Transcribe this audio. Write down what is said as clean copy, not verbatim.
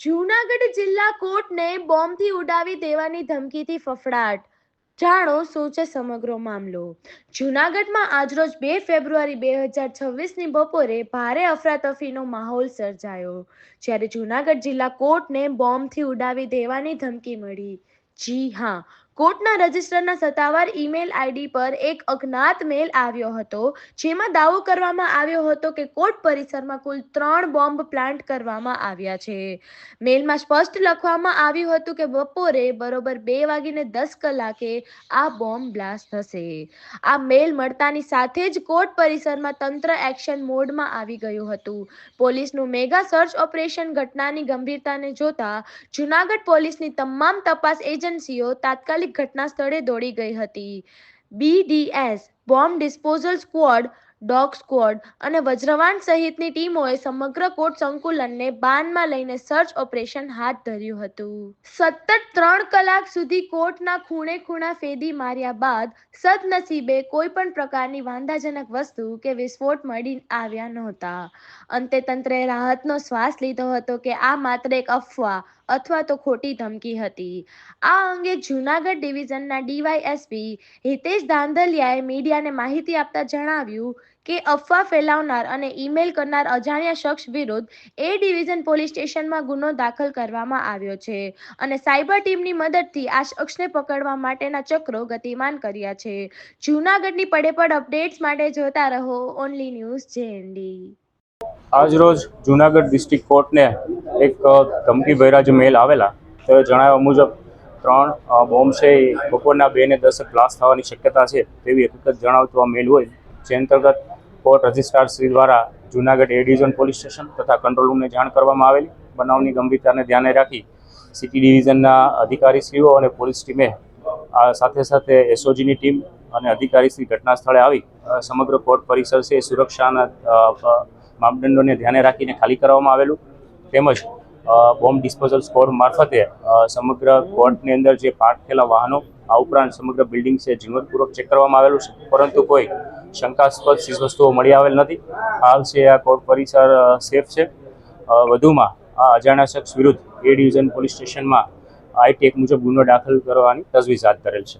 જૂનાગઢ જિલ્લા કોર્ટને બોમ્બથી ઉડાવી દેવાની ધમકીથી ફફડાટ. જાણો શું છે સમગ્ર મામલો. જૂનાગઢમાં આજરોજ 2 ફેબ્રુઆરી 2026ની બપોરે ભારે અફરાતફરીનો માહોલ સર્જાયો, જ્યારે જૂનાગઢ જિલ્લા કોર્ટને બોમ્બથી ઉડાવી દેવાની ધમકી મળી. જી હા, કોર્ટના રજિસ્ટરના સત્તાવાર ઈમેલ આઈડી પર એક અજ્ઞાત મેલ આવ્યો હતો, જેમાં દાવો કરવામાં આવ્યો હતો કે કોર્ટ પરિસરમાં કુલ 3 બોમ્બ પ્લાન્ટ કરવામાં આવ્યા છે. મેલમાં સ્પષ્ટ લખવામાં આવ્યું હતું કે બપોરે બરોબર 2:10 આ બોમ્બ બ્લાસ્ટ થશે. આ મેલ મળતાની સાથે જ કોર્ટ પરિસરમાં તંત્ર એક્શન મોડમાં આવી ગયું હતું. પોલીસનું મેગા સર્ચ ઓપરેશન ઘટનાની ગંભીરતાને જોતા જૂનાગઢ પોલીસની તમામ તપાસ એજન્સીઓ તાત્કાલિક ઘટના સ્થળે દોડી ગઈ હતી. BDS, bomb disposal squad, dog squad અને વજ્રવાન સહિતની ટીમોએ સમગ્ર કોર્ટ સંકુલને બાનમાં લઈને સર્ચ ઓપરેશન હાથ ધર્યું હતું. સતત 3 કલાક સુધી કોર્ટના ખૂણે ખૂણા ફેદી માર્યા બાદ સદનસીબે કોઈ પણ પ્રકારની વાંધાજનક વસ્તુ કે વિસ્ફોટ મળી આવ્યા નહોતા. અંતે તંત્રએ રાહતનો શ્વાસ લીધો હતો કે આ માત્ર એક અફવા અથવા તો ખોટી ધમકી હતી. આ અંગે જૂનાગઢ ડિવિઝનના DYSP હિતેશ ધાંધલિયાએ મીડિયાને માહિતી આપતા જણાવ્યું કે અફવા ફેલાવનાર અને ઈમેલ કરનાર અજાણ્યા શખ્સ વિરુદ્ધ A ડિવિઝન પોલીસ સ્ટેશનમાં ગુનો દાખલ કરવામાં આવ્યો છે અને સાયબર ટીમની મદદથી આ શખ્સને પકડવા માટેના ચક્રો ગતિમાન કર્યા છે. જૂનાગઢની પડેપડ અપડેટ્સ માટે જોતા રહો ઓનલી ન્યૂઝ JND. આજરોજ જૂનાગઢ ડિસ્ટ્રિક્ટ કોર્ટને એક ધમકીભર્યા જે મેલ આવેલા તે જણાવ્યા મુજબ 3 બોમ્બ છે એ બપોરના 2:10 બ્લાસ્ટ થવાની શક્યતા છે તેવી હકીકત જણાવતો આ મેલ હોય, જે અંતર્ગત કોર્ટ રજિસ્ટ્રાર શ્રી દ્વારા Junagadh A division police station તથા કંટ્રોલ રૂમને જાણ કરવામાં આવેલી. બનાવની ગંભીરતાને ધ્યાને રાખી સિટી ડિવિઝનના અધિકારીશ્રીઓ અને પોલીસ ટીમે સાથે સાથે SOGની ટીમ અને અધિકારીશ્રી ઘટના સ્થળે આવી સમગ્ર કોર્ટ પરિસર છે સુરક્ષાના માપદંડોને ધ્યાને રાખીને ખાલી કરવામાં આવેલું, તેમજ બોમ્બ ડિસ્પોઝલ સ્ક્વોડ મારફતે સમગ્ર કોર્ટની અંદર જે પાર્ક થયેલા વાહનો આ ઉપરાંત સમગ્ર બિલ્ડિંગ છે ઝીણવટપૂર્વક ચેક કરવામાં આવેલું છે, પરંતુ કોઈ શંકાસ્પદ ચીજવસ્તુઓ મળી આવેલ નથી. હાલ છે આ કોર્ટ પરિસર સેફ છે. વધુમાં આ અજાણ્યા શખ્સ વિરુદ્ધ A ડિવિઝન પોલીસ સ્ટેશનમાં IT એક્ટ મુજબ ગુનો દાખલ કરવાની તજવીજ હાથ ધરેલ છે.